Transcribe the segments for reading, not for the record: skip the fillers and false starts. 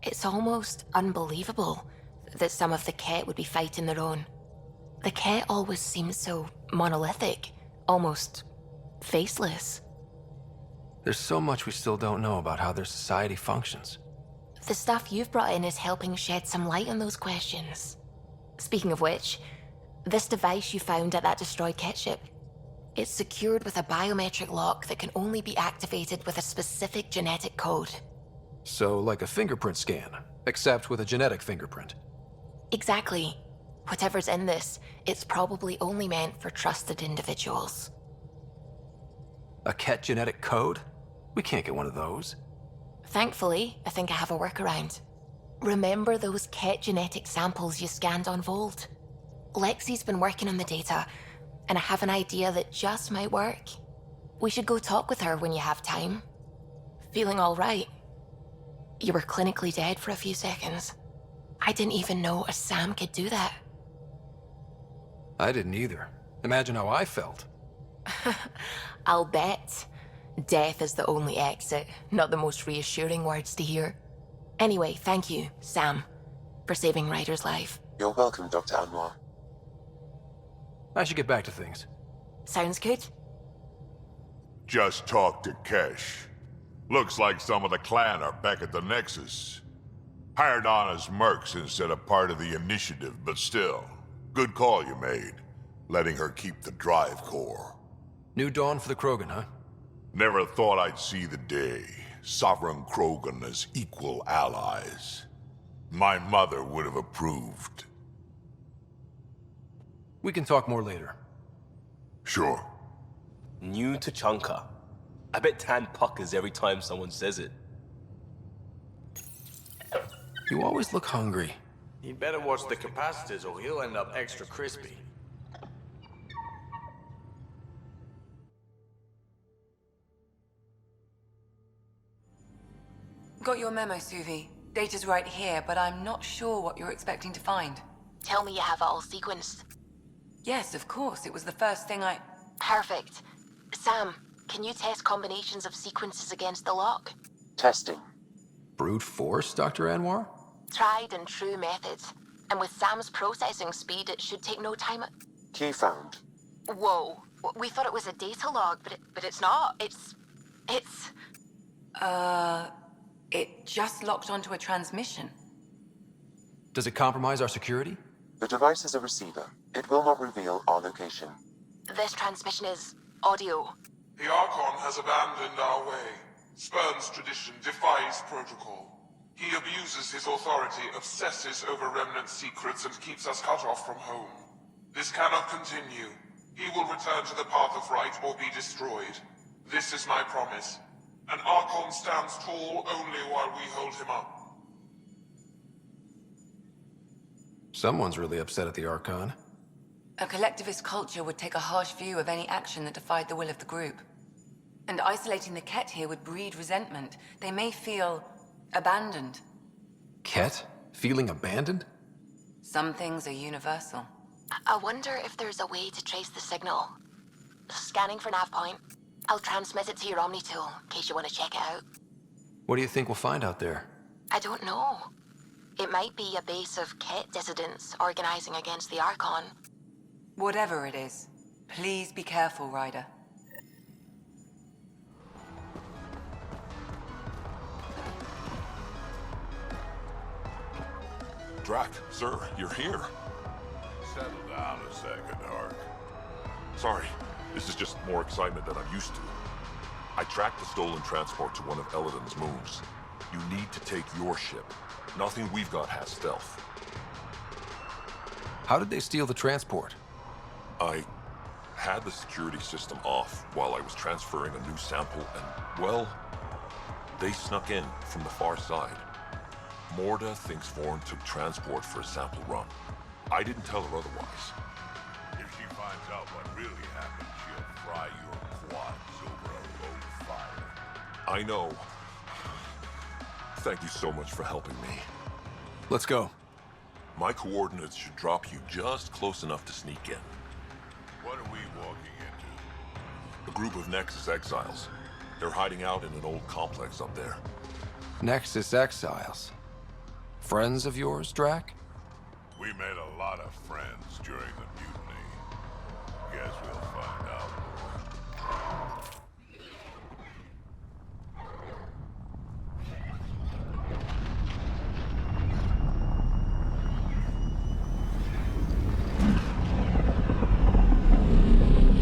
It's almost unbelievable that some of the Ket would be fighting their own. The Ket always seems so monolithic, almost faceless. There's so much we still don't know about how their society functions. The stuff you've brought in is helping shed some light on those questions. Speaking of which, this device you found at that destroyed Ket ship, it's secured with a biometric lock that can only be activated with a specific genetic code. So, like a fingerprint scan, except with a genetic fingerprint. Exactly. Whatever's in this, it's probably only meant for trusted individuals. A Ket genetic code? We can't get one of those. Thankfully, I think I have a workaround. Remember those Ket genetic samples you scanned on Volt? Lexi's been working on the data, and I have an idea that just might work. We should go talk with her when you have time. Feeling all right? You were clinically dead for a few seconds. I didn't even know a Sam could do that. I didn't either. Imagine how I felt. I'll bet. Death is the only exit, not the most reassuring words to hear. Anyway, thank you, Sam, for saving Ryder's life. You're welcome, Dr. Anwar. I should get back to things. Sounds good? Just talked to Kesh. Looks like some of the clan are back at the Nexus. Hired on as mercs instead of part of the initiative, but still. Good call you made, letting her keep the drive core. New dawn for the Krogan, huh? Never thought I'd see the day. Sovereign Krogan as equal allies. My mother would have approved. We can talk more later. Sure. New to Chunka. I bet Tan puckers every time someone says it. You always look hungry. He'd better watch the capacitors or he'll end up extra crispy. Got your memo, Suvi. Data's right here, but I'm not sure what you're expecting to find. Tell me you have it all sequenced. Yes, of course. It was the first thing I... Perfect. Sam, can you test combinations of sequences against the lock? Testing. Brute force, Dr. Anwar? Tried and true methods. And with Sam's processing speed, it should take no time. Key found. Whoa. We thought it was a data log, but it's not. It's... It just locked onto a transmission. Does it compromise our security? The device is a receiver. It will not reveal our location. This transmission is audio. The Archon has abandoned our way, spurns tradition, defies protocol. He abuses his authority, obsesses over remnant secrets, and keeps us cut off from home. This cannot continue. He will return to the path of right or be destroyed. This is my promise. An Archon stands tall only while we hold him up. Someone's really upset at the Archon. A collectivist culture would take a harsh view of any action that defied the will of the group. And isolating the Ket here would breed resentment. They may feel abandoned. Ket? Feeling abandoned? Some things are universal. I wonder if there's a way to trace the signal. Scanning for nav point. I'll transmit it to your Omni tool, in case you want to check it out. What do you think we'll find out there? I don't know. It might be a base of Ket dissidents organizing against the Archon. Whatever it is, please be careful, Ryder. Drack, sir, you're here. Settle down a second, Hark. Sorry, this is just more excitement than I'm used to. I tracked the stolen transport to one of Elaaden's moons. You need to take your ship. Nothing we've got has stealth. How did they steal the transport? I had the security system off while I was transferring a new sample and, well, they snuck in from the far side. Morda thinks Vorn took transport for a sample run. I didn't tell her otherwise. If she finds out what really happened, she'll fry your quads over a low fire. I know. Thank you so much for helping me. Let's go. My coordinates should drop you just close enough to sneak in. What are we walking into? A group of Nexus exiles. They're hiding out in an old complex up there. Nexus exiles. Friends of yours, Drack? We made a lot of friends during the mutiny. Guess we'll find out.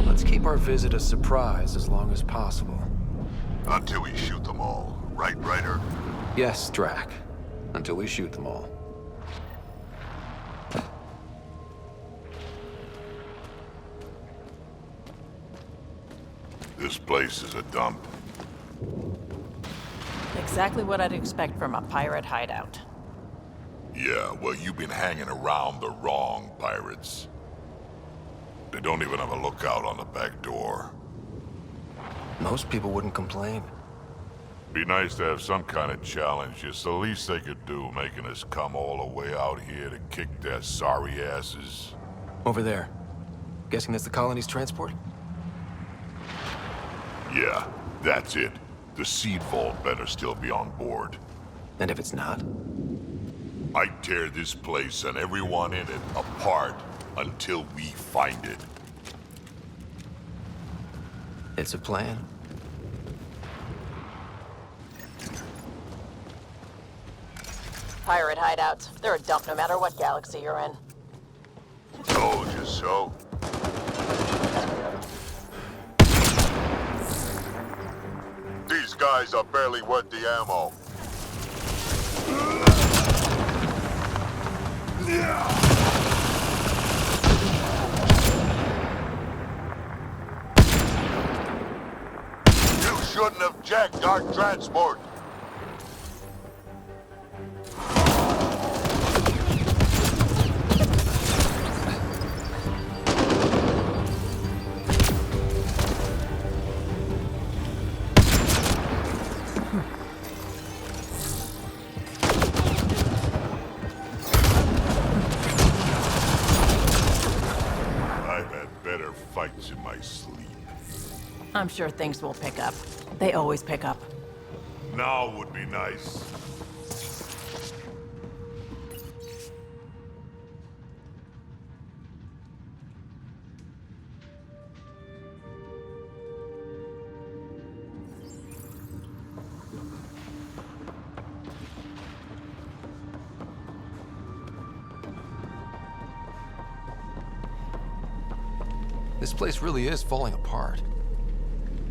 Let's keep our visit a surprise as long as possible. Until we shoot them all. Right, Ryder? Yes, Drack. Until we shoot them all. This place is a dump. Exactly what I'd expect from a pirate hideout. Yeah, well, you've been hanging around the wrong pirates. They don't even have a lookout on the back door. Most people wouldn't complain. Be nice to have some kind of challenge. It's the least they could do, making us come all the way out here to kick their sorry asses. Over there. Guessing that's the colony's transport? Yeah, that's it. The seed vault better still be on board. And if it's not? I tear this place and everyone in it apart until we find it. It's a plan. Pirate hideouts. They're a dump no matter what galaxy you're in. Told you so. These guys are barely worth the ammo. You shouldn't have jacked our transport. Fights in my sleep. I'm sure things will pick up. They always pick up. Now would be nice. This place really is falling apart.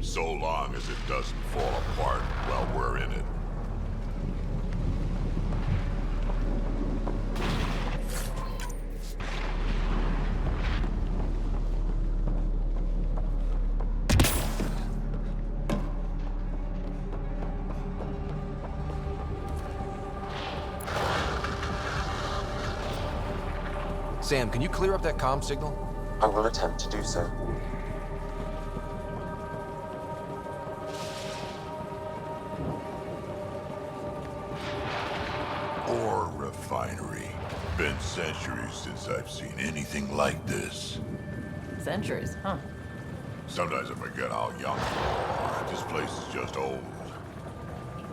So long as it doesn't fall apart while we're in it. Sam, can you clear up that comm signal? I will attempt to do so. Ore refinery. Been centuries since I've seen anything like this. Centuries, huh? Sometimes I forget how young we are. This place is just old.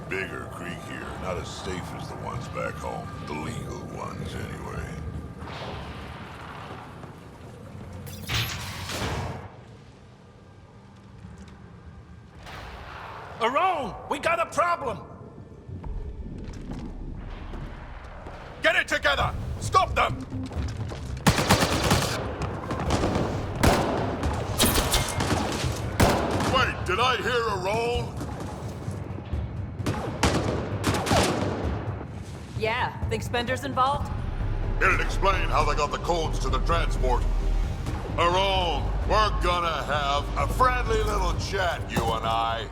Bigger creek here, not as safe as the ones back home. The legal ones, anyway. Around! We got a problem! Get it together! Stop them! Wait, did I hear a roll? Yeah, think Spender's involved? It'd explain how they got the codes to the transport. Aron, we're gonna have a friendly little chat, you and I.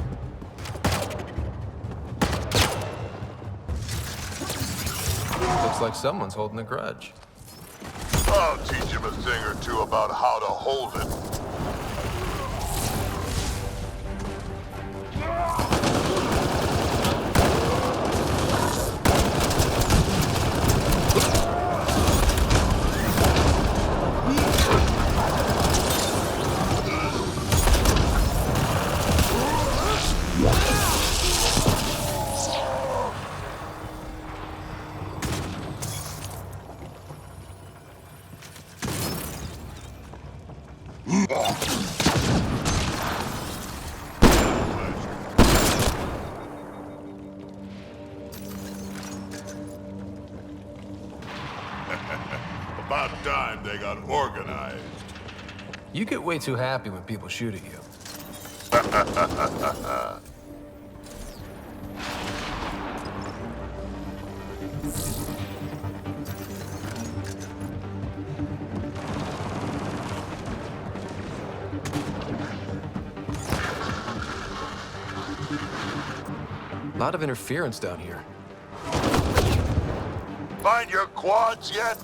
Looks like someone's holding a grudge. I'll teach him a thing or two about how to hold it. About time they got organized. You get way too happy when people shoot at you. A lot of interference down here. Find your quads yet?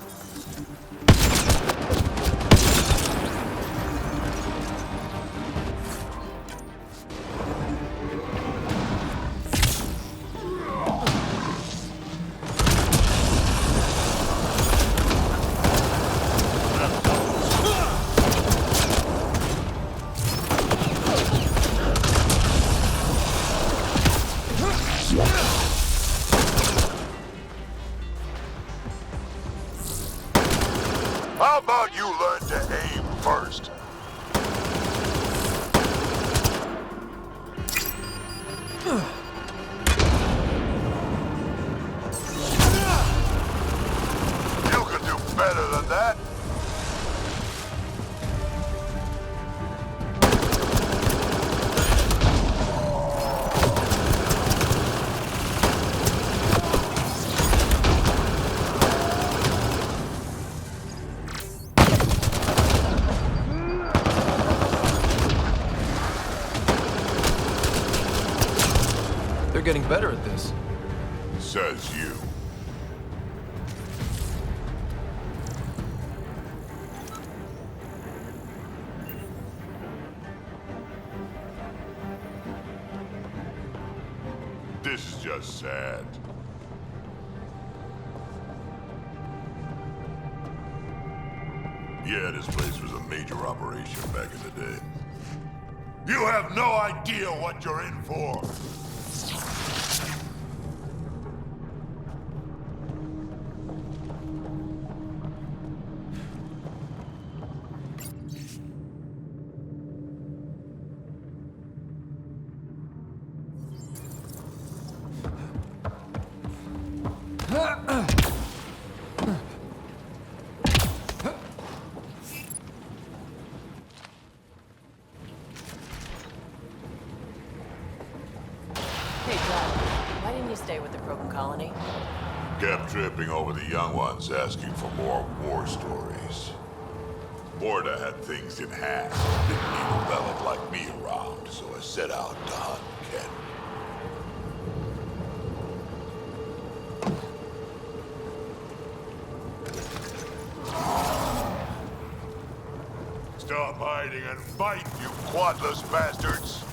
How about you learn to aim first? You can do better than that. They're getting better at this. Says you. This is just sad. Yeah, this place was a major operation back in the day. You have no idea what you're in for. Hey, Drack, why didn't you stay with the Krogan colony? Kept tripping over the young ones asking for more war stories. Morda had things in hand. Didn't need a relic like me around, so I set out to hunt Ken. Stop hiding and fight, you quadless bastards!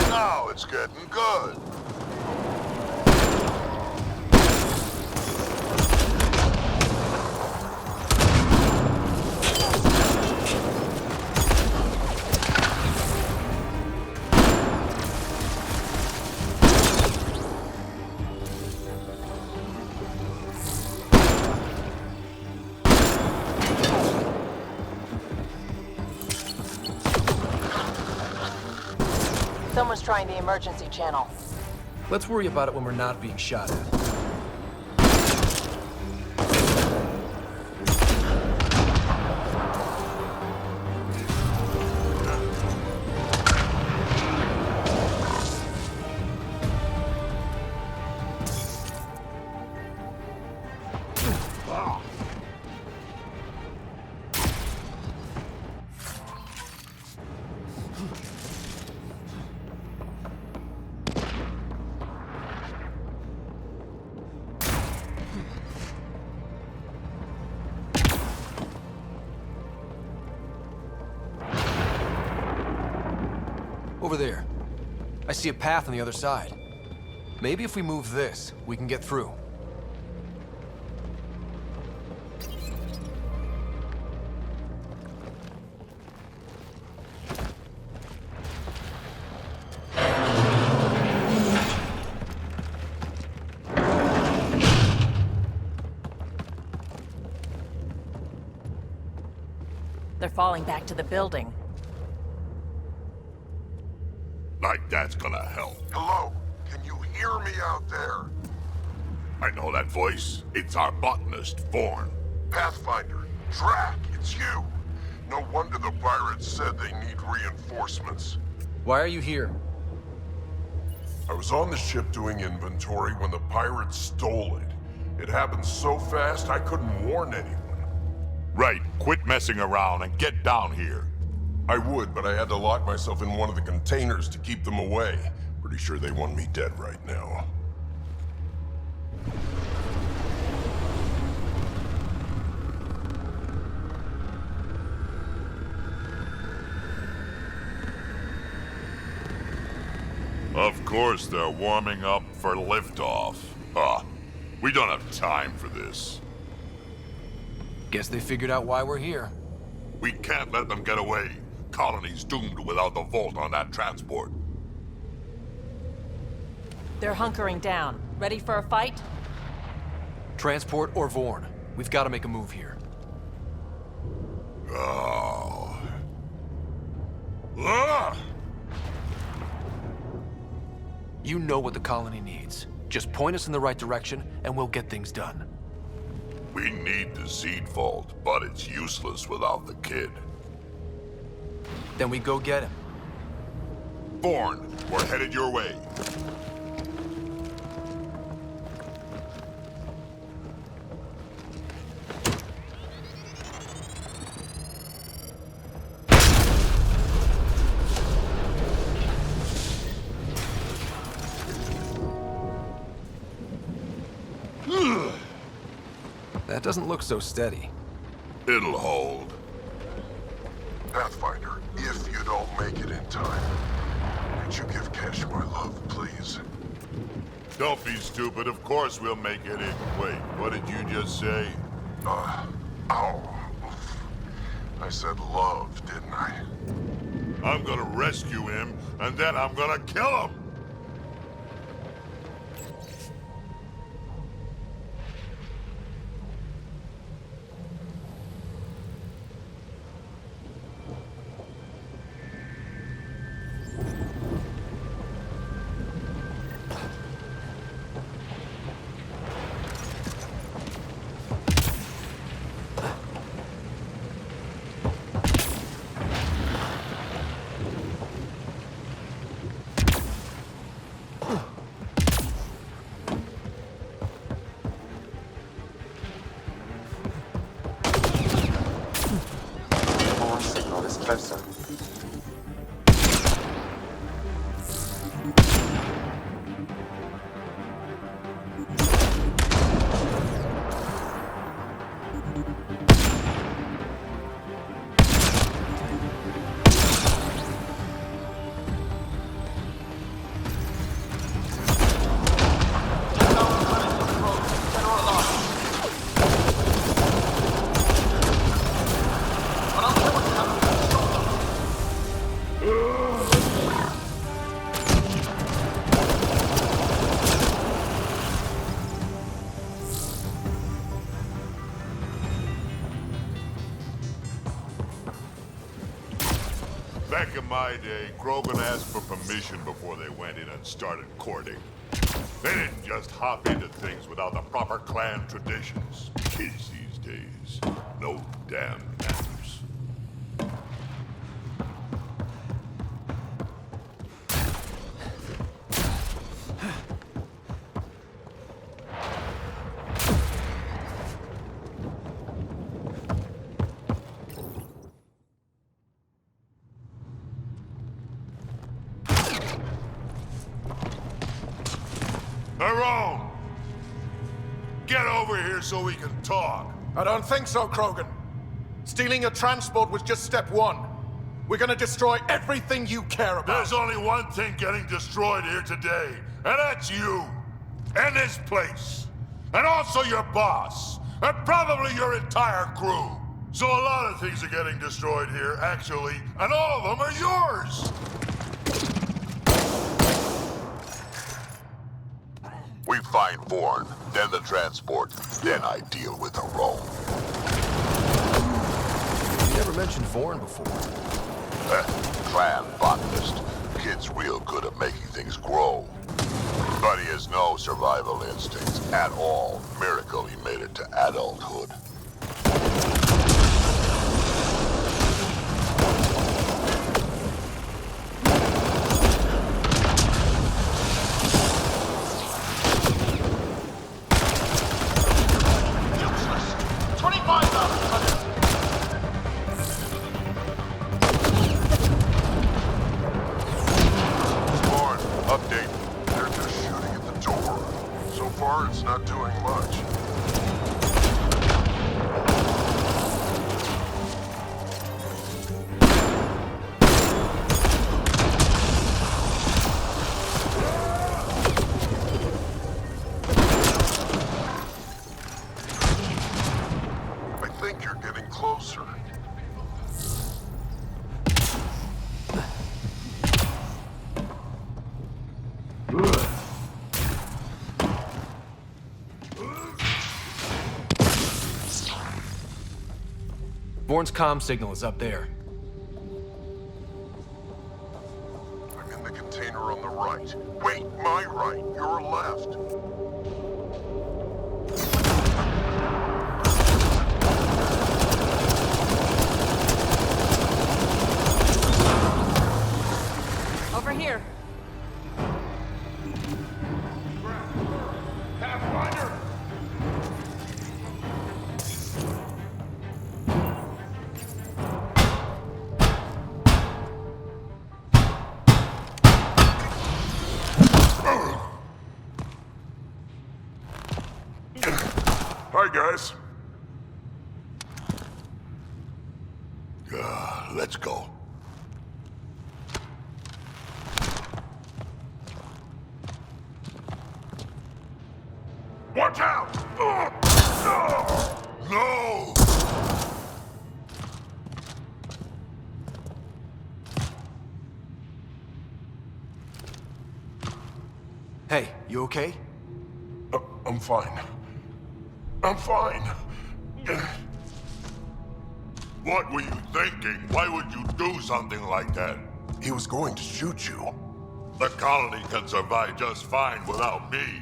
Now it's getting good. Someone's trying the emergency channel. Let's worry about it when we're not being shot at. Over there. I see a path on the other side. Maybe if we move this, we can get through. They're falling back to the building. Like that's gonna help. Hello? Can you hear me out there? I know that voice. It's our botanist, Vorn. Pathfinder, Drack, it's you. No wonder the pirates said they need reinforcements. Why are you here? I was on the ship doing inventory when the pirates stole it. It happened so fast I couldn't warn anyone. Right, quit messing around and get down here. I would, but I had to lock myself in one of the containers to keep them away. Pretty sure they want me dead right now. Of course they're warming up for liftoff. We don't have time for this. Guess they figured out why we're here. We can't let them get away. Colony's doomed without the vault on that transport. They're hunkering down. Ready for a fight? Transport or Vorn. We've got to make a move here. Oh. Ah! You know what the colony needs. Just point us in the right direction, and we'll get things done. We need the seed vault, but it's useless without the kid. Then we go get him. Vorn, we're headed your way. That doesn't look so steady. It'll hold. Pathfinder, if you don't make it in time, could you give Cash my love, please? Don't be stupid. Of course we'll make it in. Wait, what did you just say? Ow. I said love, didn't I? I'm gonna rescue him, and then I'm gonna kill him! More signal is closer. Back in my day, Krogan asked for permission before they went in and started courting. They didn't just hop into things without the proper clan traditions. Kids these days, no damn manners. Tyrone! Get over here so we can talk. I don't think so, Krogan. Stealing a transport was just step one. We're gonna destroy everything you care about. There's only one thing getting destroyed here today, and that's you. And this place. And also your boss. And probably your entire crew. So a lot of things are getting destroyed here, actually, and all of them are yours! We find Vorn, then the transport, then I deal with the Rome. You never mentioned Vorn before. Clan botanist. Kid's real good at making things grow. But he has no survival instincts at all. Miracle he made it to adulthood. Vorn's comm signal is up there. I'm in the container on the right. Wait, my right. Your left. Over here. Pathfinder! Hi, guys. Let's go. Watch out! No! Hey, you okay? I'm fine. I'm fine. What were you thinking? Why would you do something like that? He was going to shoot you. The colony can survive just fine without me.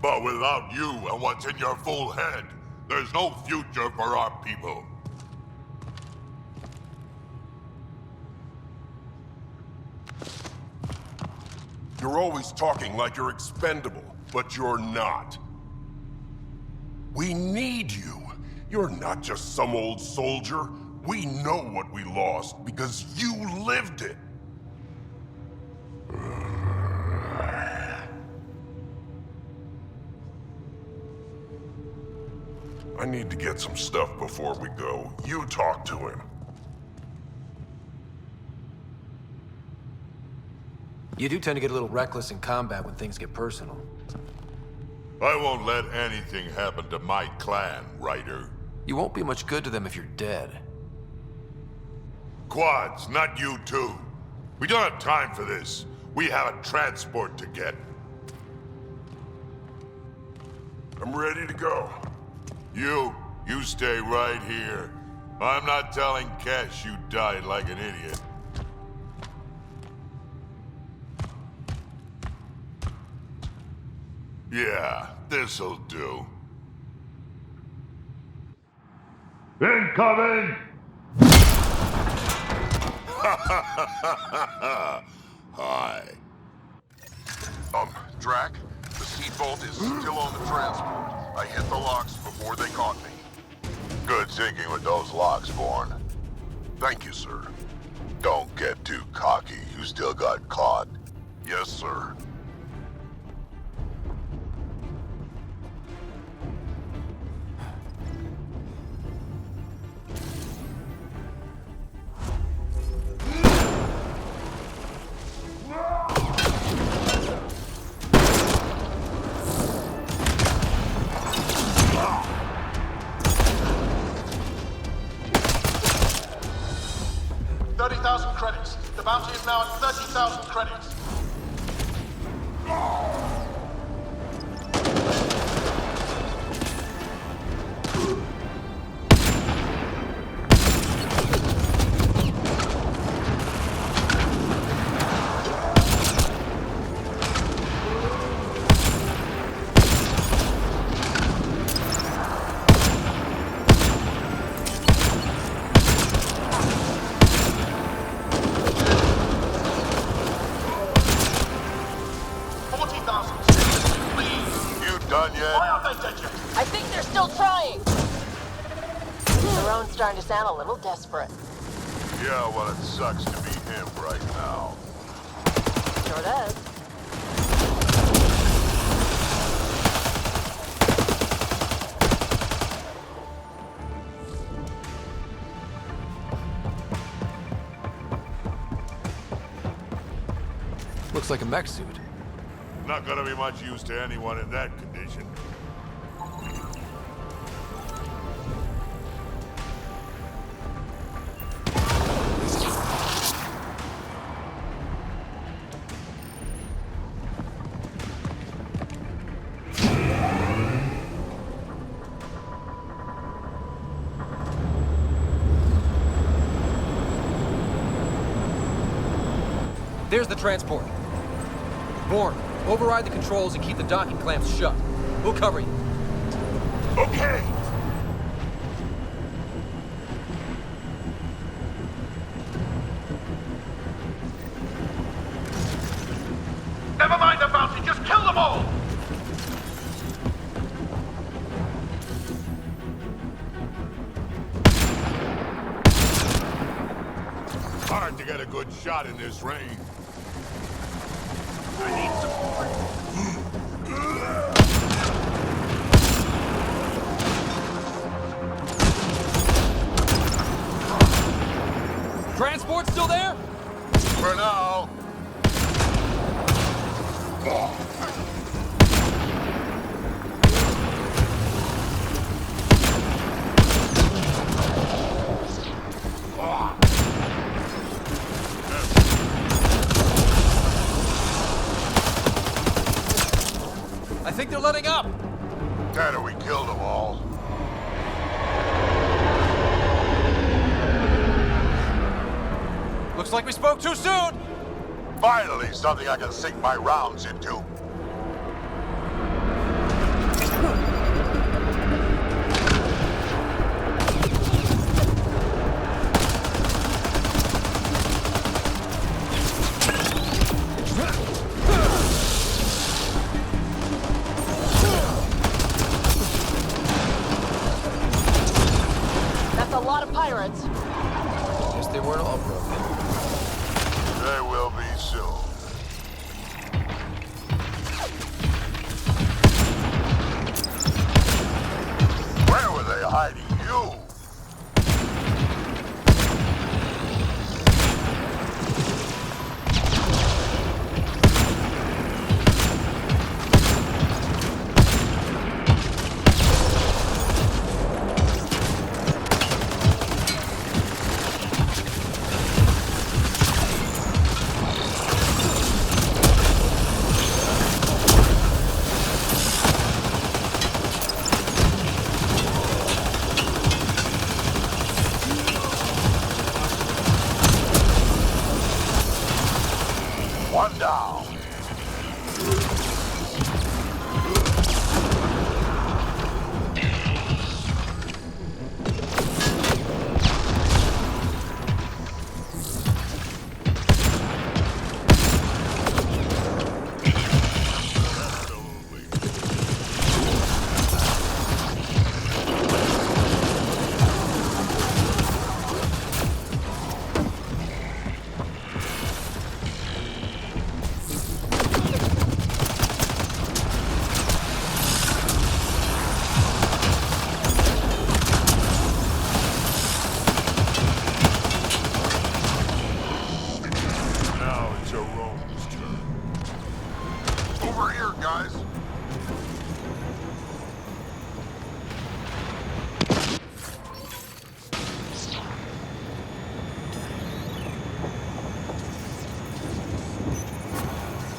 But without you and what's in your full head, there's no future for our people. You're always talking like you're expendable, but you're not. We need you. You're not just some old soldier. We know what we lost because you lived it. I need to get some stuff before we go. You talk to him. You do tend to get a little reckless in combat when things get personal. I won't let anything happen to my clan, Ryder. You won't be much good to them if you're dead. Quads, not you too. We don't have time for this. We have a transport to get. I'm ready to go. You stay right here. I'm not telling Kesh you died like an idiot. Yeah, this'll do. Incoming! Hi. Drack, the seed vault is still on the transport. I hit the locks before they caught me. Good thinking with those locks, Vorn. Thank you, sir. Don't get too cocky. You still got caught. Yes, sir. $30,000 credits. The bounty is now at 30,000 credits. done yet? Why aren't they dead yet? I think they're still trying. The roan's starting to sound a little desperate. Yeah, well, it sucks to be him right now. Sure does. Looks like a mech suit. Not gonna be much use to anyone in that condition. There's the transport. Bourne, override the controls and keep the docking clamps shut. We'll cover you. Okay! Never mind the bounty, just kill them all! Hard to get a good shot in this rain. I need support. Transport still there? For now. I think they're letting up. Better we killed them all. Looks like we spoke too soon. Finally, something I can sink my rounds into. That's a lot of pirates. Guess they weren't all broken. They will be soon. Where were they hiding you? One down. Now it's Jerome's turn. Over here, guys.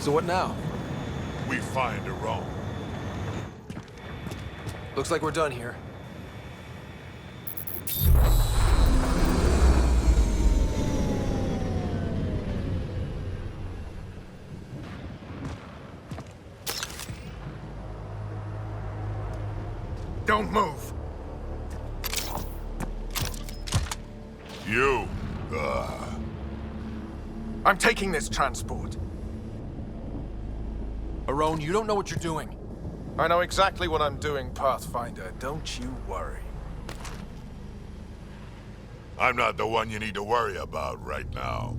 So what now? We find Jerome. Looks like we're done here. Don't move. You. I'm taking this transport. Arone, you don't know what you're doing. I know exactly what I'm doing, Pathfinder. Don't you worry. I'm not the one you need to worry about right now.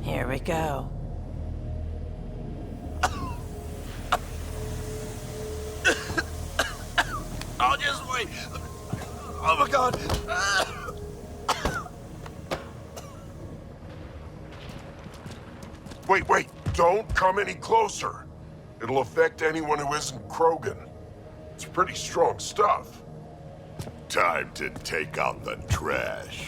Here we go. I'll just wait. Oh my god. Wait. Don't come any closer. It'll affect anyone who isn't Krogan. It's pretty strong stuff. Time to take out the trash.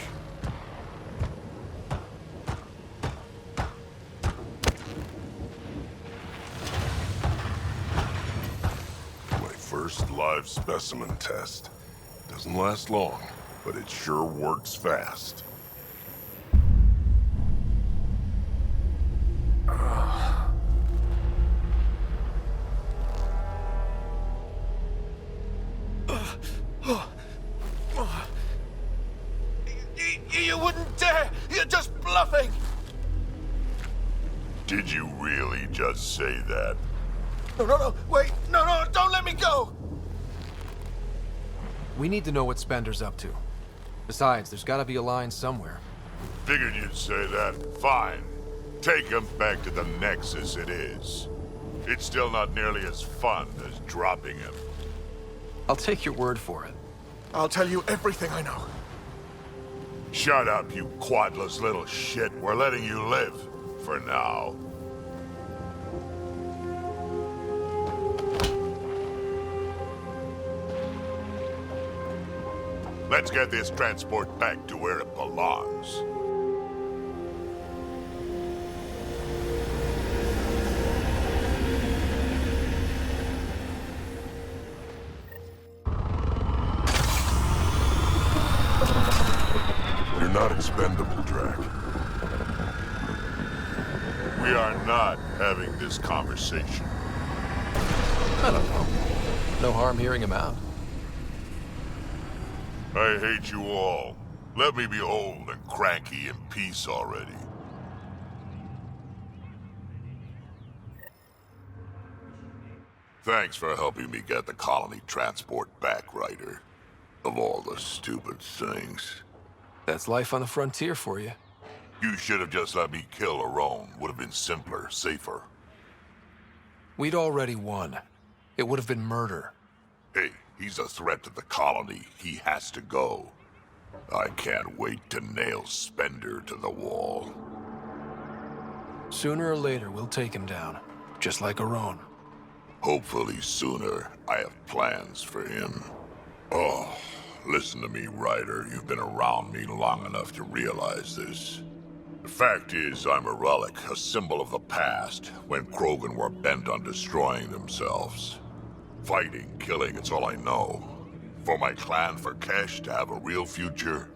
My first live specimen test. Doesn't last long, but it sure works fast. You wouldn't dare! You're just bluffing! Did you really just say that? No, wait! No, don't let me go! We need to know what Spender's up to. Besides, there's gotta be a line somewhere. Figured you'd say that. Fine. Take him back to the Nexus it is. It's still not nearly as fun as dropping him. I'll take your word for it. I'll tell you everything I know. Shut up, you quadless little shit. We're letting you live. For now. Let's get this transport back to where it belongs. You're not expendable, Drack. We are not having this conversation. I don't know. No harm hearing him out. I hate you all. Let me be old and cranky in peace already. Thanks for helping me get the colony transport back, Ryder. Of all the stupid things. That's life on the frontier for you. You should have just let me kill Aron. Would have been simpler, safer. We'd already won. It would have been murder. Hey, he's a threat to the colony. He has to go. I can't wait to nail Spender to the wall. Sooner or later, we'll take him down. Just like Aron. Hopefully sooner. I have plans for him. Oh, listen to me, Ryder. You've been around me long enough to realize this. The fact is, I'm a relic, a symbol of the past, when Krogan were bent on destroying themselves. Fighting, killing, it's all I know. For my clan, for Kesh to have a real future,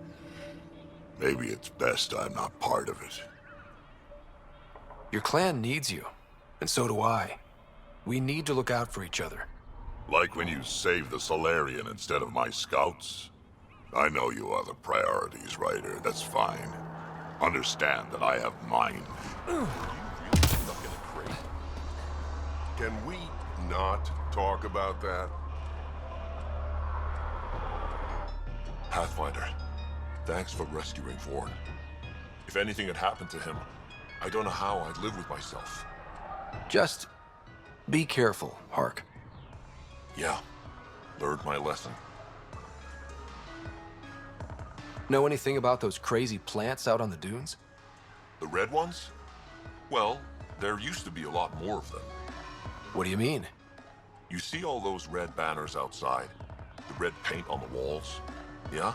maybe it's best I'm not part of it. Your clan needs you, and so do I. We need to look out for each other. Like when you saved the Solarian instead of my scouts? I know you have other priorities, Ryder. That's fine. Understand that I have mine. Can we not talk about that? Pathfinder, thanks for rescuing Vorn. If anything had happened to him, I don't know how I'd live with myself. Just be careful, Hark. Yeah, learned my lesson. Know anything about those crazy plants out on the dunes? The red ones? Well, there used to be a lot more of them. What do you mean? You see all those red banners outside? The red paint on the walls? Yeah?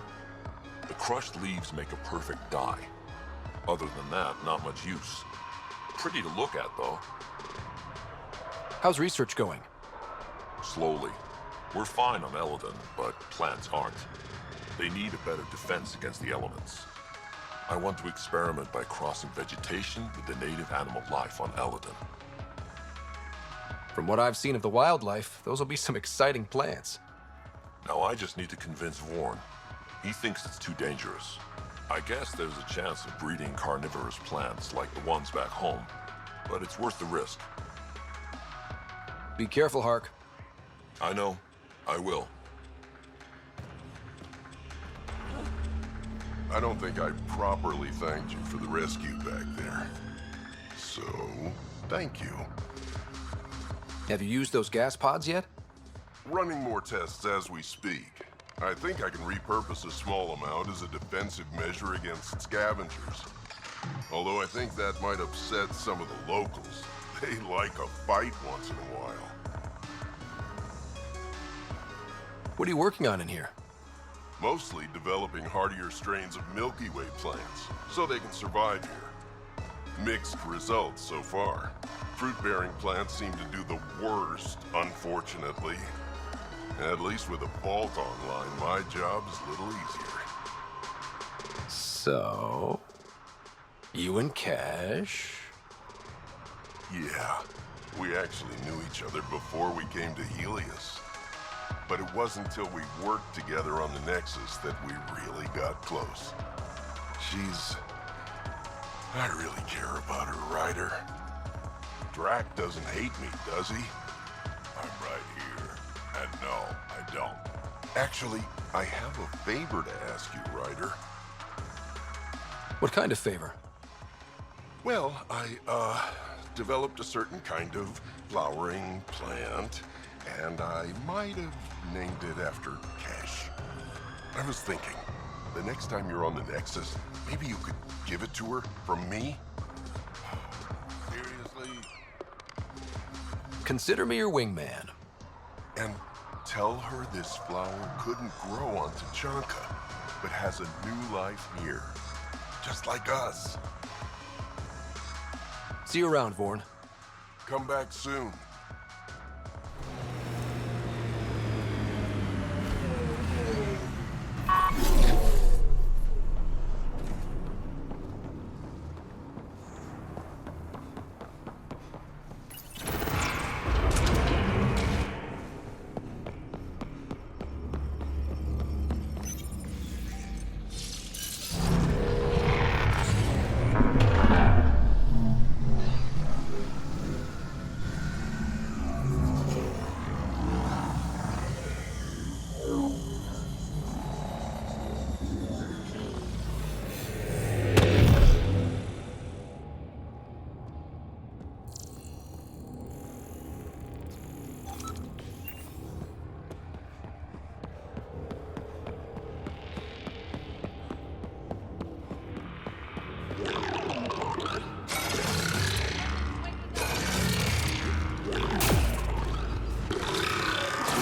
The crushed leaves make a perfect dye. Other than that, not much use. Pretty to look at, though. How's research going? Slowly. We're fine on Elaaden, but plants aren't. They need a better defense against the elements. I want to experiment by crossing vegetation with the native animal life on Elaaden. From what I've seen of the wildlife, those will be some exciting plants. Now I just need to convince Vorn. He thinks it's too dangerous. I guess there's a chance of breeding carnivorous plants like the ones back home, but it's worth the risk. Be careful, Hark. I know. I will. I don't think I properly thanked you for the rescue back there. So, thank you. Have you used those gas pods yet? Running more tests as we speak. I think I can repurpose a small amount as a defensive measure against scavengers. Although I think that might upset some of the locals. They like a fight once in a while. What are you working on in here? Mostly developing hardier strains of Milky Way plants, so they can survive here. Mixed results so far. Fruit-bearing plants seem to do the worst, unfortunately. At least with a vault online, my job is a little easier. So... you and Cash... Yeah, we actually knew each other before we came to Helios. But it wasn't until we worked together on the Nexus that we really got close. I really care about her, Ryder. Drack doesn't hate me, does he? I'm right here. And no, I don't. Actually, I have a favor to ask you, Ryder. What kind of favor? Well, I, developed a certain kind of flowering plant, and I might have named it after Cash. I was thinking, the next time you're on the Nexus, maybe you could give it to her from me? Seriously? Consider me your wingman. And tell her this flower couldn't grow on Tachanka, but has a new life here. Just like us. See you around, Vorn. Come back soon.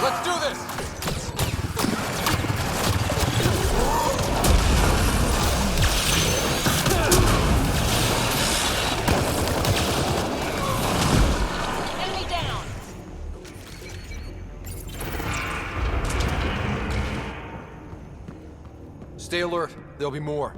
Let's do this! Enemy down! Stay alert. There'll be more.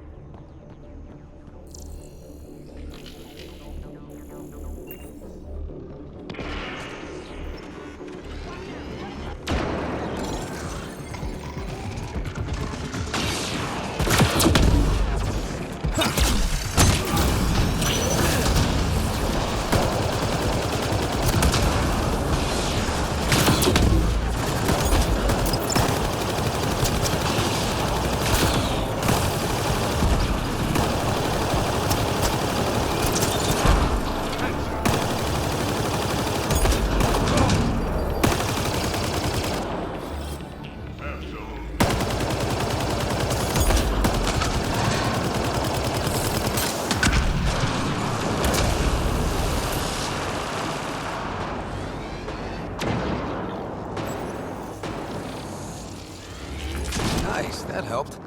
Nice, that helped.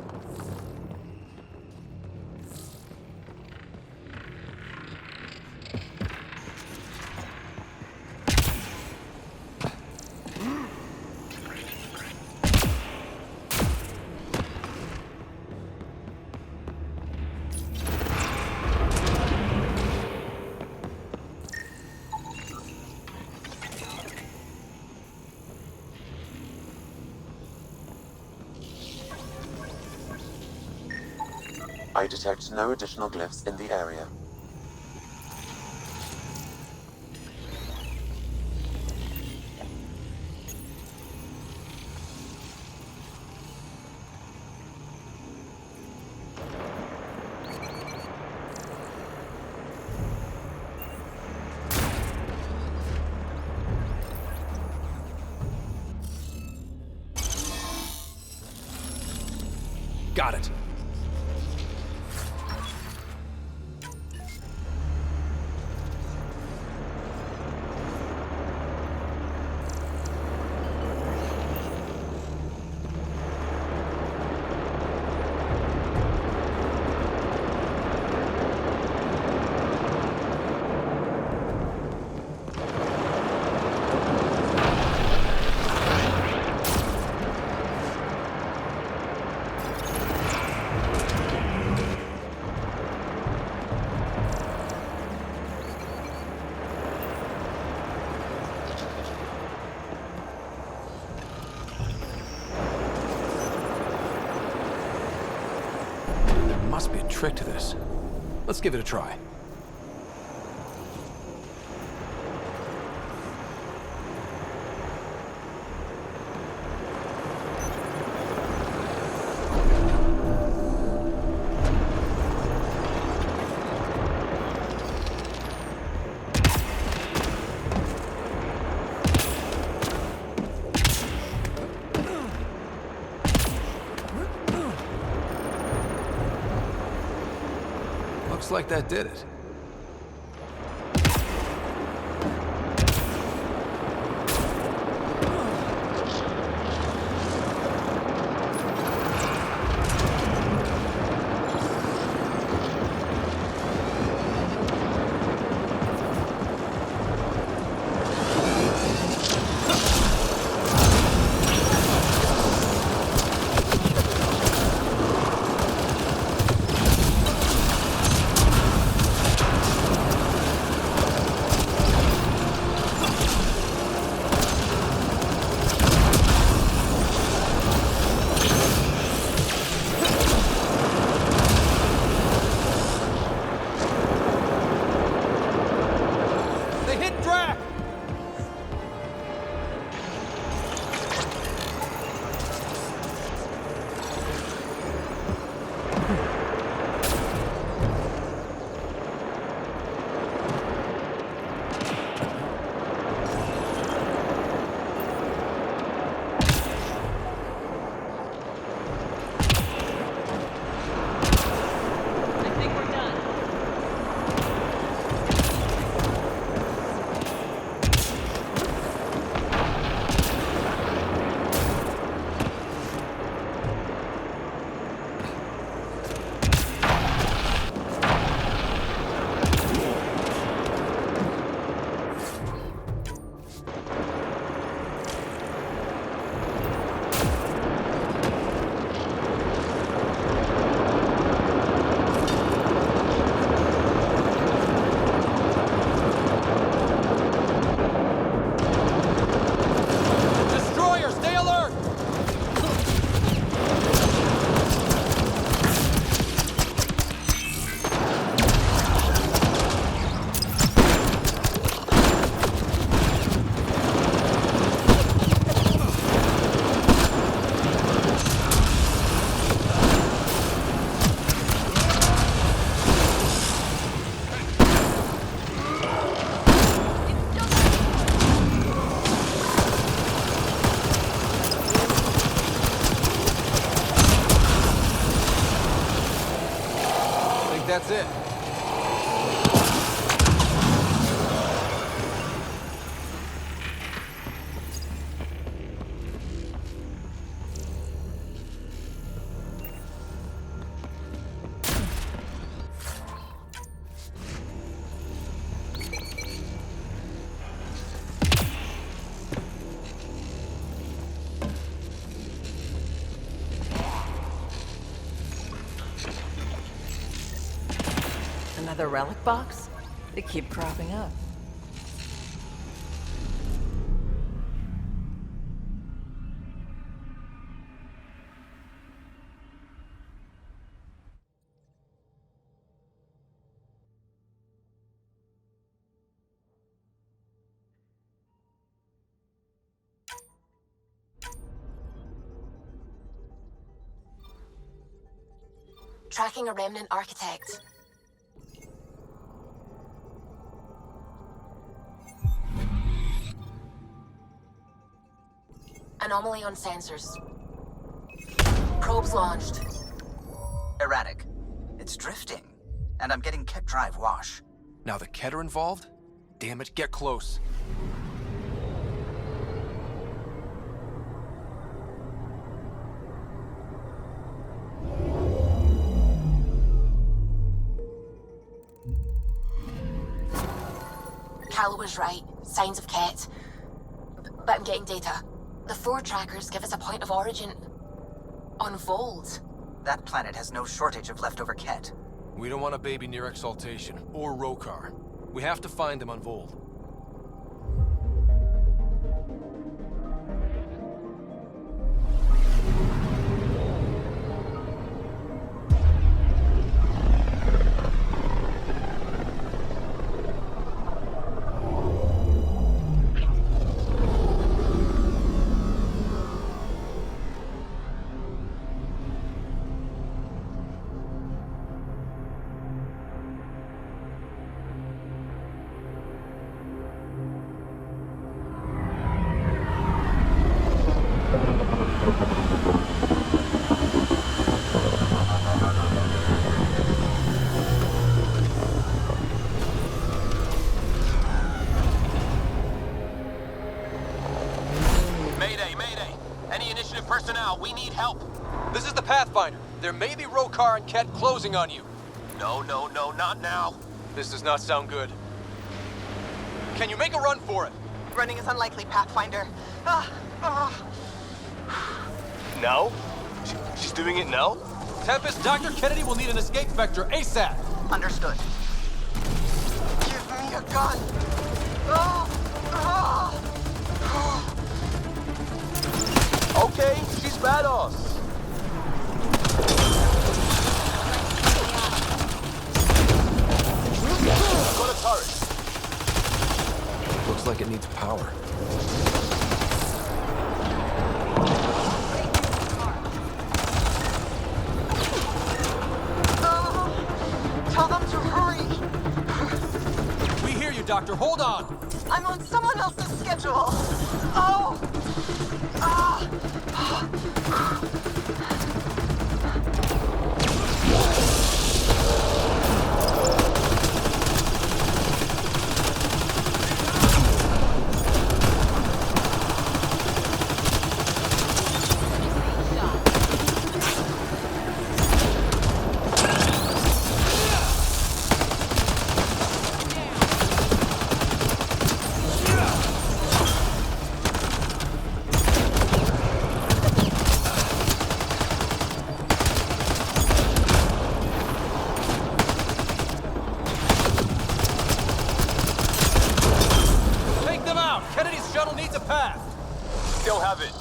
I detect no additional glyphs in the area. Got it. Must be a trick to this. Let's give it a try. Looks like that did it. They hit Drack! I think we're done. Destroyer, stay alert! I think that's it. Another relic box? They keep cropping up. Tracking a remnant architect. Anomaly on sensors. Probes launched. erratic. It's drifting, and I'm getting Ket drive wash. Now the Ket are involved? Damn it, get close. Cal was right. Signs of Ket. But I'm getting data. The 4 trackers give us a point of origin on Vold. That planet has no shortage of leftover Ket. We don't want a baby near Exaltation, or Rokar. We have to find them on Vold. This is the Pathfinder. There may be Rokar and Ket closing on you. No, not now. This does not sound good. Can you make a run for it? Running is unlikely, Pathfinder. Now? She's doing it now? Tempest, Dr. Kennedy will need an escape vector ASAP. Understood. Give me a gun. Okay, she's badass. Got a turret. Looks like it needs power. Tell them to hurry. We hear you, Doctor. Hold on. I'm on someone else's schedule. Still have it.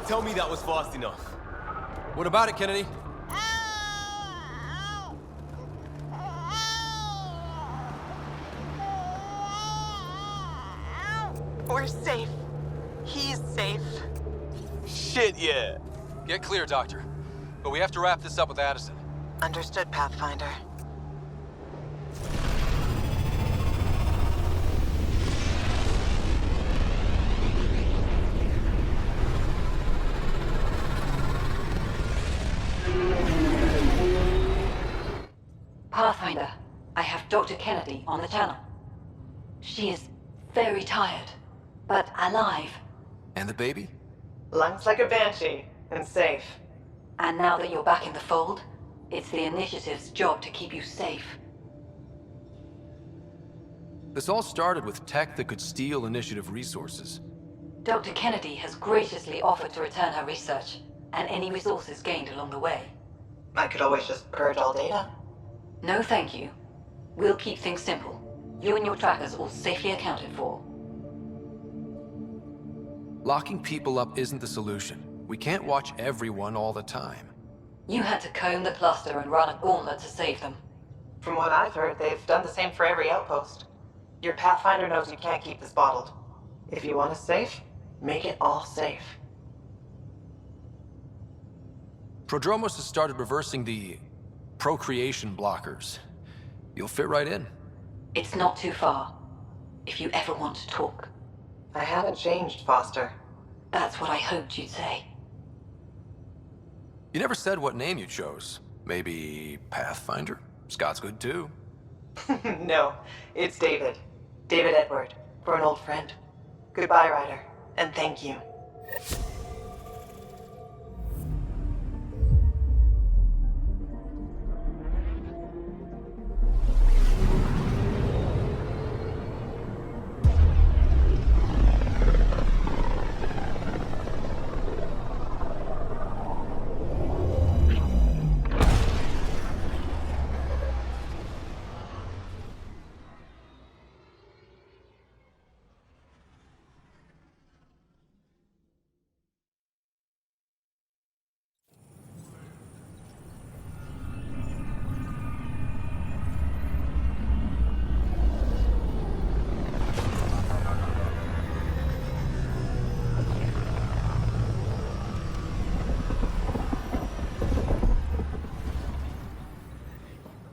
Tell me that was fast enough. What about it, Kennedy? We're safe. He's safe. Shit, yeah. Get clear, Doctor. But we have to wrap this up with Addison. Understood, Pathfinder. Pathfinder, I have Dr. Kennedy on the channel. She is very tired, but alive. And the baby? Lungs like a banshee, and safe. And now that you're back in the fold, it's the Initiative's job to keep you safe. This all started with tech that could steal Initiative resources. Dr. Kennedy has graciously offered to return her research, and any resources gained along the way. I could always just purge all data. No, thank you. We'll keep things simple. You and your trackers all safely accounted for. Locking people up isn't the solution. We can't watch everyone all the time. You had to comb the cluster and run a gauntlet to save them. From what I've heard, they've done the same for every outpost. Your Pathfinder knows you can't keep this bottled. If you want us safe, make it all safe. Prodromos has started reversing the procreation blockers. You'll fit right in. It's not too far, if you ever want to talk. I haven't changed, Foster. That's what I hoped you'd say. You never said what name you chose. Maybe Pathfinder? Scott's good too. No, it's David. David Edward, for an old friend. Goodbye, Ryder, and thank you.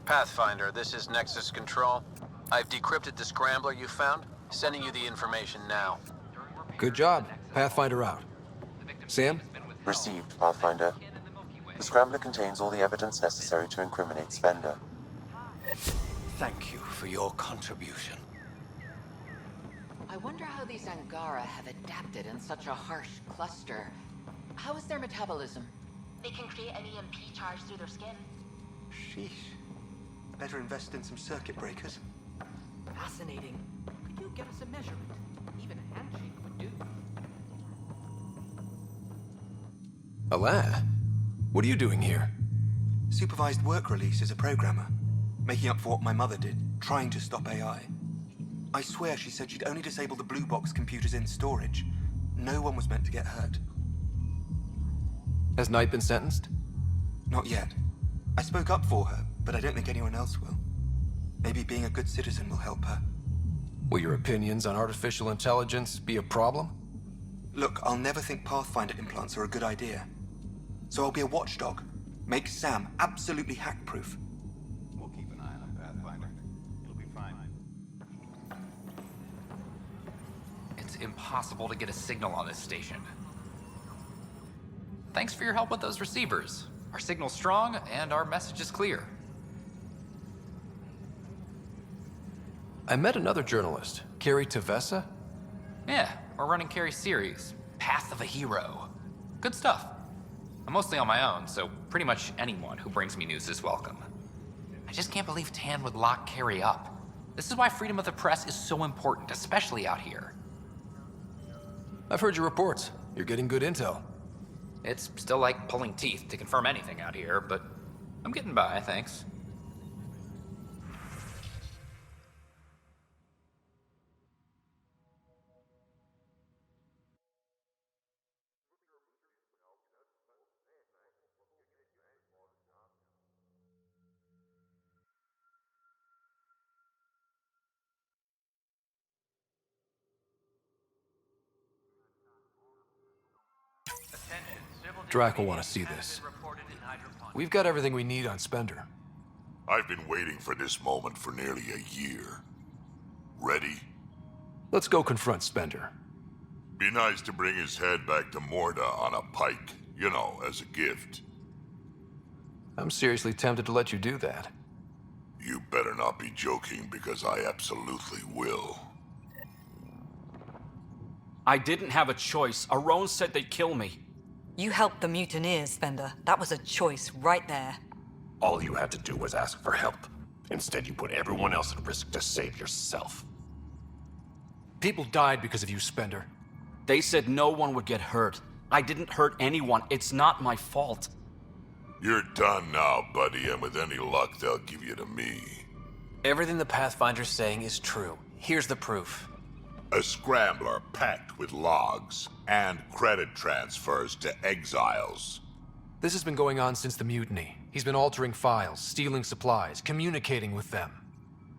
Pathfinder, this is Nexus Control. I've decrypted the scrambler you found. Sending you the information now. Good job. Pathfinder out. Sam? Received, Pathfinder. The scrambler contains all the evidence necessary to incriminate Spender. Thank you for your contribution. I wonder how these Angara have adapted in such a harsh cluster. How is their metabolism? They can create an EMP charge through their skin. Sheesh. Better invest in some circuit breakers. Fascinating. Could you get us a measurement? Even a handshake would do. Elaaden? What are you doing here? Supervised work release as a programmer. Making up for what my mother did, trying to stop AI. I swear she said she'd only disable the blue box computers in storage. No one was meant to get hurt. Has Knight been sentenced? Not yet. I spoke up for her, but I don't think anyone else will. Maybe being a good citizen will help her. Will your opinions on artificial intelligence be a problem? Look, I'll never think Pathfinder implants are a good idea. So I'll be a watchdog. Make Sam absolutely hack-proof. We'll keep an eye on him, Pathfinder. It'll be fine. It's impossible to get a signal on this station. Thanks for your help with those receivers. Our signal's strong, and our message is clear. I met another journalist, Carrie Tavessa. Yeah, we're running Carrie's series, Path of a Hero. Good stuff. I'm mostly on my own, so pretty much anyone who brings me news is welcome. I just can't believe Tan would lock Carrie up. This is why freedom of the press is so important, especially out here. I've heard your reports. You're getting good intel. It's still like pulling teeth to confirm anything out here, but I'm getting by, thanks. Drack will want to see this. We've got everything we need on Spender. I've been waiting for this moment for nearly a year. Ready? Let's go confront Spender. Be nice to bring his head back to Morda on a pike, you know, as a gift. I'm seriously tempted to let you do that. You better not be joking, because I absolutely will. I didn't have a choice. Aron said they'd kill me. You helped the mutineers, Spender. That was a choice right there. All you had to do was ask for help. Instead, you put everyone else at risk to save yourself. People died because of you, Spender. They said no one would get hurt. I didn't hurt anyone. It's not my fault. You're done now, buddy, and with any luck, they'll give you to me. Everything the Pathfinder's saying is true. Here's the proof. A scrambler packed with logs and credit transfers to exiles. This has been going on since the mutiny. He's been altering files, stealing supplies, communicating with them.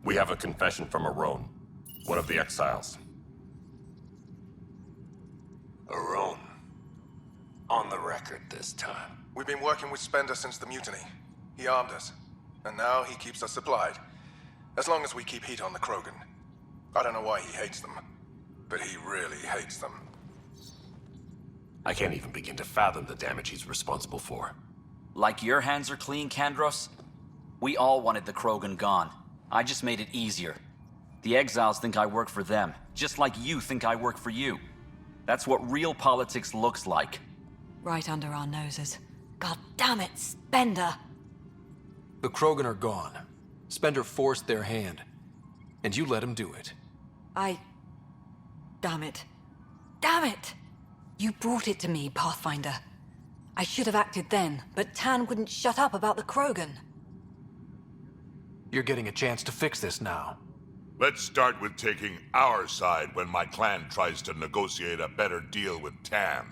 We have a confession from Aron, one of the exiles. Aron. On the record this time. We've been working with Spender since the mutiny. He armed us, and now he keeps us supplied. As long as we keep heat on the Krogan. I don't know why he hates them, but he really hates them. I can't even begin to fathom the damage he's responsible for. Like your hands are clean, Kandros? We all wanted the Krogan gone. I just made it easier. The exiles think I work for them, just like you think I work for you. That's what real politics looks like. Right under our noses. God damn it, Spender! The Krogan are gone. Spender forced their hand, and you let him do it. Damn it. Damn it! You brought it to me, Pathfinder. I should have acted then, but Tan wouldn't shut up about the Krogan. You're getting a chance to fix this now. Let's start with taking our side when my clan tries to negotiate a better deal with Tan.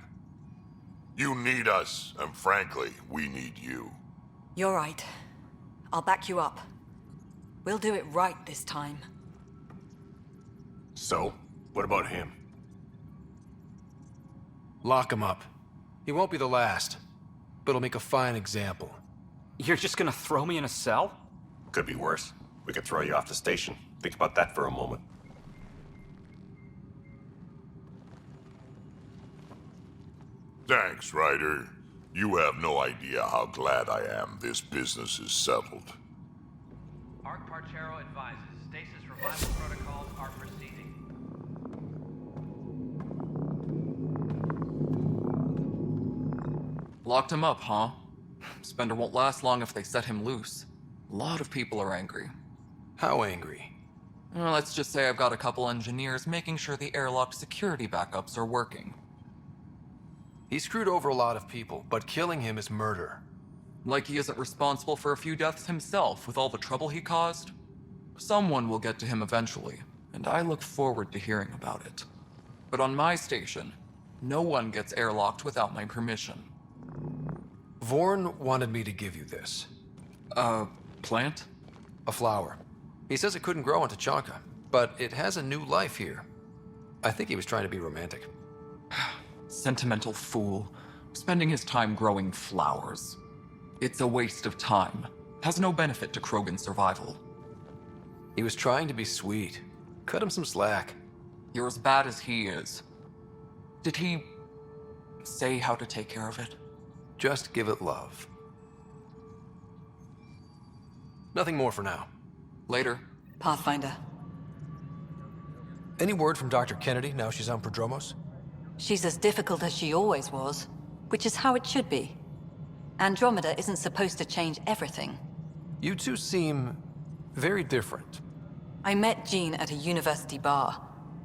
You need us, and frankly, we need you. You're right. I'll back you up. We'll do it right this time. So, what about him? Lock him up. He won't be the last, but he'll make a fine example. You're just gonna throw me in a cell? Could be worse. We could throw you off the station. Think about that for a moment. Thanks, Ryder. You have no idea how glad I am this business is settled. Arc Parchero advises stasis revival protocols are proceeding. Locked him up, huh? Spender won't last long if they set him loose. A lot of people are angry. How angry? Well, let's just say I've got a couple engineers making sure the airlock security backups are working. He screwed over a lot of people, but killing him is murder. Like he isn't responsible for a few deaths himself with all the trouble he caused? Someone will get to him eventually, and I look forward to hearing about it. But on my station, no one gets airlocked without my permission. Vorn wanted me to give you this. A plant? A flower. He says it couldn't grow on Tachanka, but it has a new life here. I think he was trying to be romantic. Sentimental fool. Spending his time growing flowers. It's a waste of time. Has no benefit to Krogan's survival. He was trying to be sweet. Cut him some slack. You're as bad as he is. Did he say how to take care of it? Just give it love. Nothing more for now. Later. Pathfinder. Any word from Dr. Kennedy now she's on Prodromos? She's as difficult as she always was, which is how it should be. Andromeda isn't supposed to change everything. You two seem very different. I met Jean at a university bar.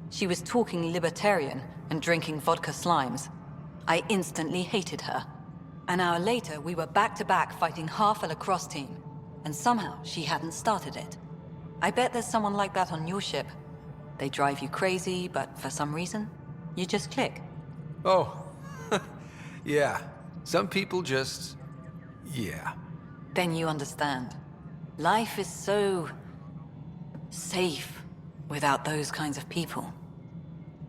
She was talking libertarian and drinking vodka slimes. I instantly hated her. An hour later, we were back-to-back fighting half a lacrosse team, and somehow she hadn't started it. I bet there's someone like that on your ship. They drive you crazy, but for some reason, you just click. Oh, yeah. Some people just... yeah. Then you understand. Life is so... safe without those kinds of people.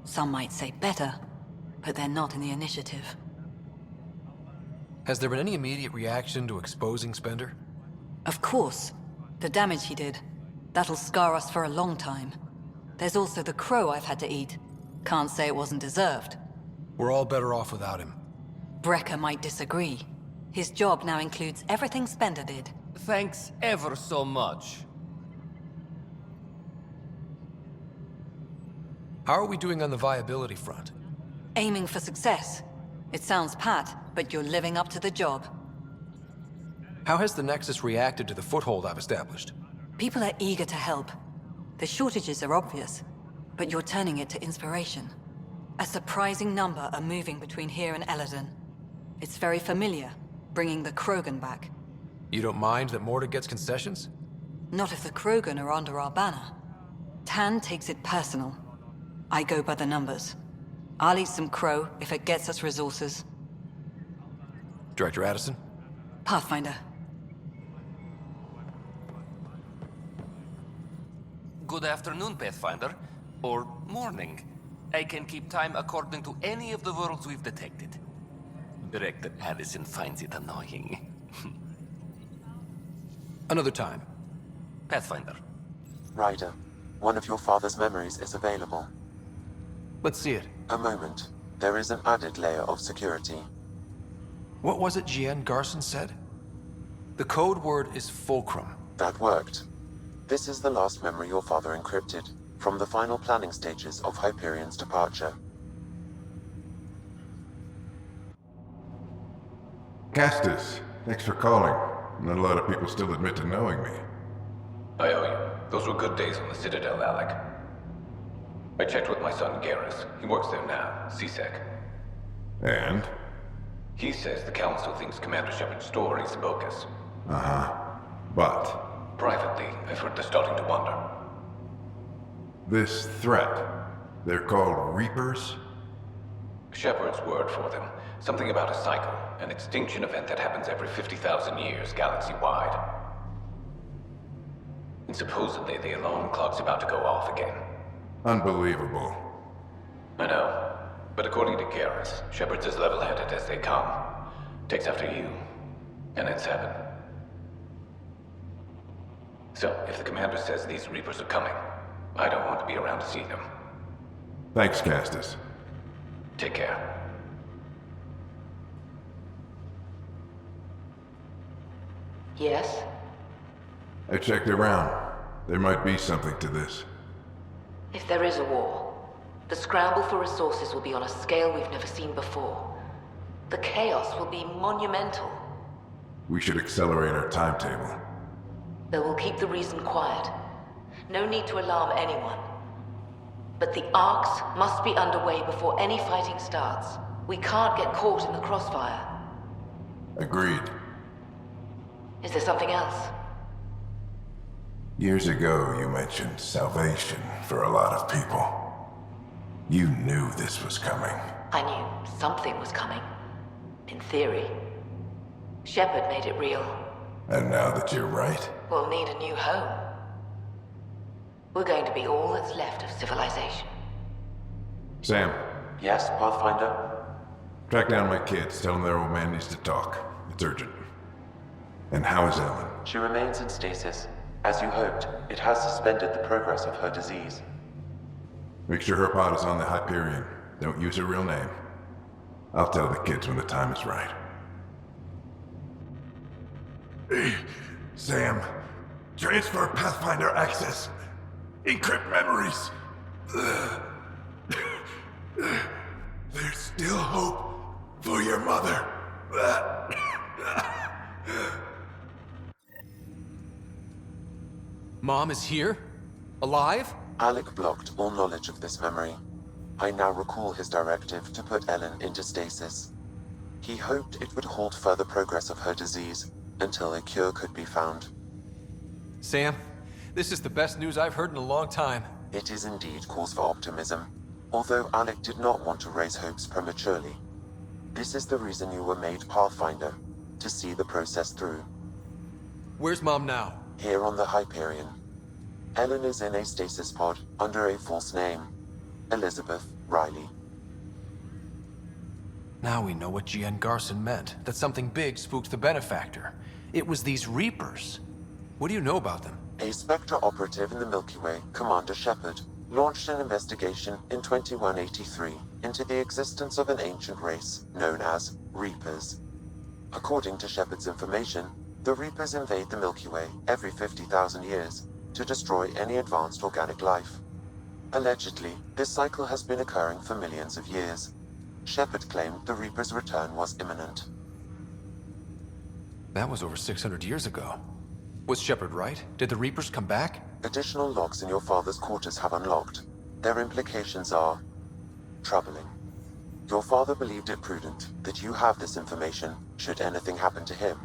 Some might say better, but they're not in the initiative. Has there been any immediate reaction to exposing Spender? Of course. The damage he did. That'll scar us for a long time. There's also the crow I've had to eat. Can't say it wasn't deserved. We're all better off without him. Brecker might disagree. His job now includes everything Spender did. Thanks ever so much. How are we doing on the viability front? Aiming for success. It sounds pat, but you're living up to the job. How has the Nexus reacted to the foothold I've established? People are eager to help. The shortages are obvious, but you're turning it to inspiration. A surprising number are moving between here and Elaaden. It's very familiar, bringing the Krogan back. You don't mind that Morta gets concessions? Not if the Krogan are under our banner. Tan takes it personal. I go by the numbers. I'll eat some crow if it gets us resources. Director Addison? Pathfinder. Good afternoon, Pathfinder. Or morning. I can keep time according to any of the worlds we've detected. Director Addison finds it annoying. Another time. Pathfinder. Ryder, one of your father's memories is available. Let's see it. A moment. There is an added layer of security. What was it Gian Garson said? The code word is fulcrum. That worked. This is the last memory your father encrypted, from the final planning stages of Hyperion's departure. Castus, thanks for calling. Not a lot of people still admit to knowing me. I owe you. Those were good days on the Citadel, Alec. I checked with my son Garrus. He works there now, CSEC. And? He says the Council thinks Commander Shepard's story is bogus. Uh-huh. But? Privately, I've heard they're starting to wonder. This threat, they're called Reapers? Shepard's word for them. Something about a cycle, an extinction event that happens every 50,000 years, galaxy-wide. And supposedly the alarm clock's about to go off again. Unbelievable. I know. But according to Garrus, Shepard's as level-headed as they come. Takes after you. And it's heaven. So, if the commander says these Reapers are coming, I don't want to be around to see them. Thanks, Castus. Take care. Yes? I checked around. There might be something to this. If there is a war, the scramble for resources will be on a scale we've never seen before. The chaos will be monumental. We should accelerate our timetable. Though we'll keep the reason quiet. No need to alarm anyone. But the arcs must be underway before any fighting starts. We can't get caught in the crossfire. Agreed. Is there something else? Years ago, you mentioned salvation for a lot of people. You knew this was coming. I knew something was coming. In theory. Shepard made it real. And now that you're right, We'll need a new home. We're going to be all that's left of civilization. Sam, Yes, Pathfinder? track down my kids. Tell them their old man needs to talk. It's urgent. And how is Ellen? She remains in stasis. As you hoped, it has suspended the progress of her disease. Make sure her pod is on the Hyperion. Don't use her real name. I'll tell the kids when the time is right. Sam, transfer Pathfinder access. Encrypt memories. There's still hope for your mother. Mom is here? Alive? Alec blocked all knowledge of this memory. I now recall his directive to put Ellen into stasis. He hoped it would halt further progress of her disease until a cure could be found. Sam, this is the best news I've heard in a long time. It is indeed cause for optimism, although Alec did not want to raise hopes prematurely. This is the reason you were made Pathfinder, to see the process through. Where's Mom now? Here on the Hyperion. Ellen is in a stasis pod under a false name. Elizabeth Riley. Now we know what Gian Garson meant, that something big spooked the Benefactor. It was these Reapers. What do you know about them? A Spectre operative in the Milky Way, Commander Shepard, launched an investigation in 2183 into the existence of an ancient race known as Reapers. According to Shepard's information, the Reapers invade the Milky Way every 50,000 years to destroy any advanced organic life. Allegedly, this cycle has been occurring for millions of years. Shepard claimed the Reapers' return was imminent. That was over 600 years ago. Was Shepard right? Did the Reapers come back? Additional logs in your father's quarters have unlocked. Their implications are troubling. Your father believed it prudent that you have this information should anything happen to him.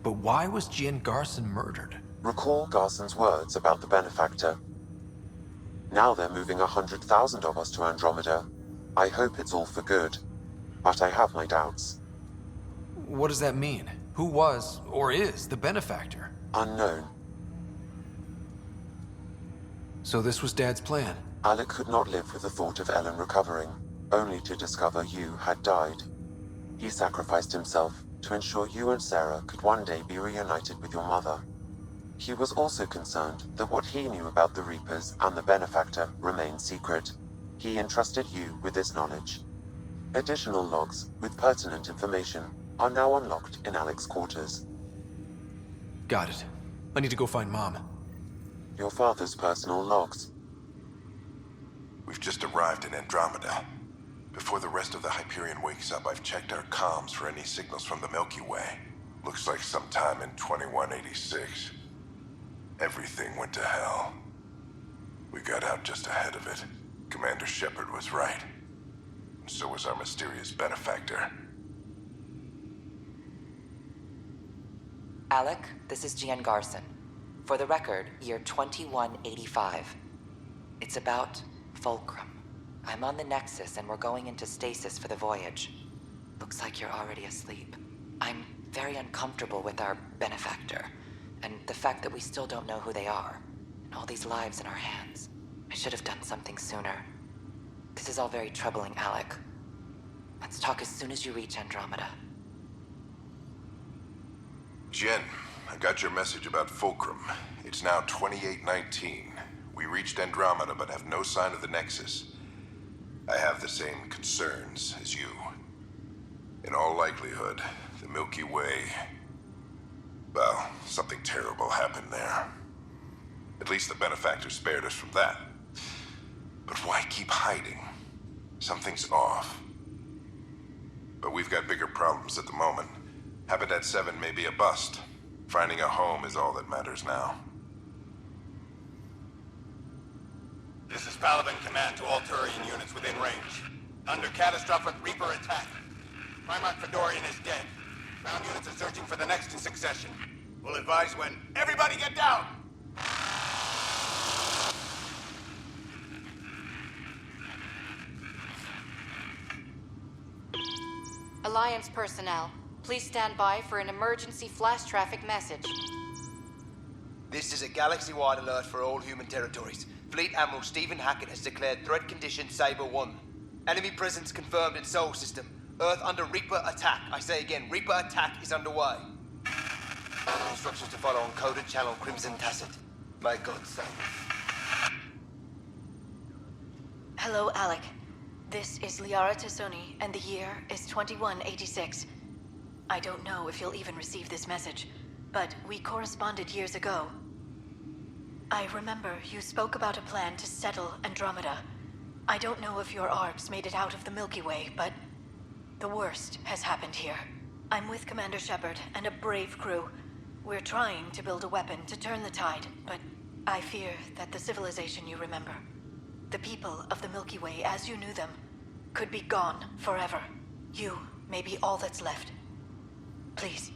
But why was Jean Garson murdered? Recall Garson's words about the benefactor. Now they're moving 100,000 of us to Andromeda. I hope it's all for good, but I have my doubts. What does that mean? Who was, or is, the benefactor? Unknown. So this was Dad's plan? Alec could not live with the thought of Ellen recovering, only to discover you had died. He sacrificed himself to ensure you and Sarah could one day be reunited with your mother. He was also concerned that what he knew about the Reapers and the benefactor remained secret. He entrusted you with this knowledge. Additional logs with pertinent information are now unlocked in Alec's quarters. Got it. I need to go find Mom. Your father's personal logs. We've just arrived in Andromeda. Before the rest of the Hyperion wakes up, I've checked our comms for any signals from the Milky Way. Looks like sometime in 2186. Everything went to hell. We got out just ahead of it. Commander Shepard was right. And so was our mysterious benefactor. Alec, this is Jean Garson. For the record, year 2185. It's about Fulcrum. I'm on the Nexus and we're going into stasis for the voyage. Looks like you're already asleep. I'm very uncomfortable with our benefactor, and the fact that we still don't know who they are, and all these lives in our hands. I should have done something sooner. This is all very troubling, Alec. Let's talk as soon as you reach Andromeda. Jen, I got your message about Fulcrum. It's now 2819. We reached Andromeda but have no sign of the Nexus. I have the same concerns as you. In all likelihood, the Milky Way... well, something terrible happened there. At least the benefactor spared us from that. But why keep hiding? Something's off. But we've got bigger problems at the moment. Habitat 7 may be a bust. Finding a home is all that matters now. This is Paladin Command to all Turian units within range. Under catastrophic Reaper attack. Primarch Fedorian is dead. Ground units are searching for the next in succession. We'll advise when. Everybody get down! Alliance personnel, please stand by for an emergency flash traffic message. This is a galaxy-wide alert for all human territories. Fleet Admiral Stephen Hackett has declared threat condition Saber 1. Enemy presence confirmed in Sol System. Earth under Reaper attack. I say again, Reaper attack is underway. Instructions to follow on coded channel Crimson Tacit. May God save. Hello, Alec. This is Liara Tassoni, and the year is 2186. I don't know if you'll even receive this message, but we corresponded years ago. I remember you spoke about a plan to settle Andromeda. I don't know if your arcs made it out of the Milky Way, but the worst has happened here. I'm with Commander Shepard and a brave crew. We're trying to build a weapon to turn the tide, but I fear that the civilization you remember, the people of the Milky Way as you knew them, could be gone forever. You may be all that's left. Please,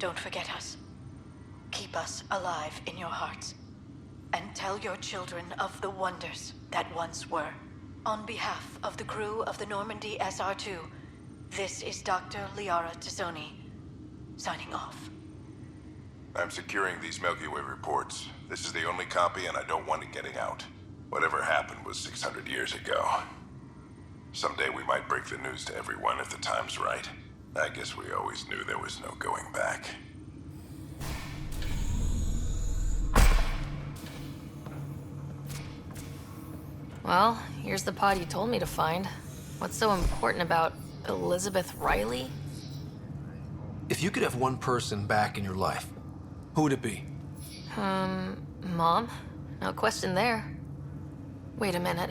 don't forget us. Keep us alive in your hearts. And tell your children of the wonders that once were. On behalf of the crew of the Normandy SR2, this is Dr. Liara Tassoni, signing off. I'm securing these Milky Way reports. This is the only copy and I don't want it getting out. Whatever happened was 600 years ago. Someday we might break the news to everyone if the time's right. I guess we always knew there was no going back. Well, here's the pod you told me to find. What's so important about Elizabeth Riley? If you could have one person back in your life, who would it be? Mom? No question there. Wait a minute.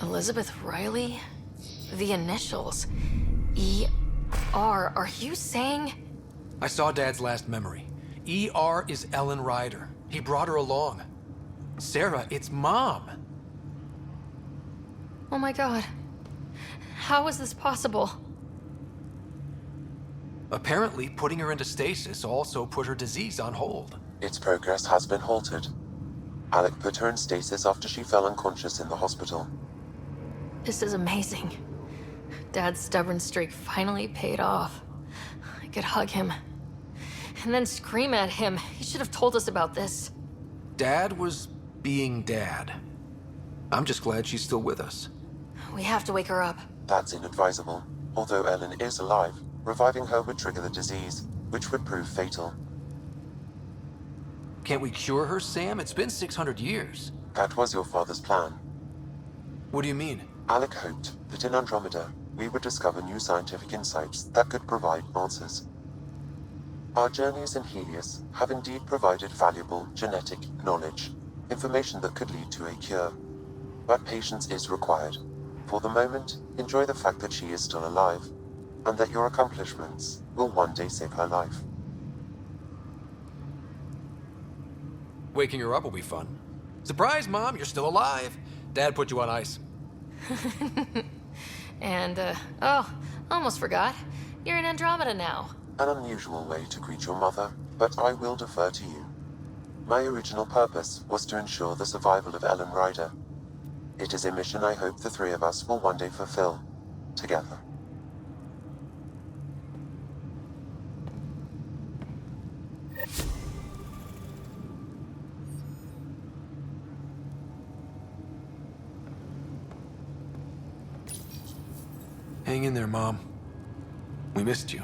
Elizabeth Riley? The initials. E.R. Are you saying? I saw Dad's last memory. E.R. is Ellen Ryder. He brought her along. Sarah, it's Mom. Oh my god. How is this possible? Apparently, putting her into stasis also put her disease on hold. Its progress has been halted. Alec put her in stasis after she fell unconscious in the hospital. This is amazing. Dad's stubborn streak finally paid off. I could hug him. And then scream at him. He should have told us about this. Dad was being Dad. I'm just glad she's still with us. We have to wake her up. That's inadvisable. Although Ellen is alive, reviving her would trigger the disease, which would prove fatal. Can't we cure her, Sam? It's been 600 years. That was your father's plan. What do you mean? Alec hoped that in Andromeda, we would discover new scientific insights that could provide answers. Our journeys in Helios have indeed provided valuable genetic knowledge, information that could lead to a cure. But patience is required. For the moment, enjoy the fact that she is still alive, and that your accomplishments will one day save her life. Waking her up will be fun. Surprise, Mom, you're still alive. Dad put you on ice. And, oh, almost forgot. You're in Andromeda now. An unusual way to greet your mother, but I will defer to you. My original purpose was to ensure the survival of Ellen Ryder. It is a mission I hope the three of us will one day fulfill, together. Hang in there, Mom. We missed you.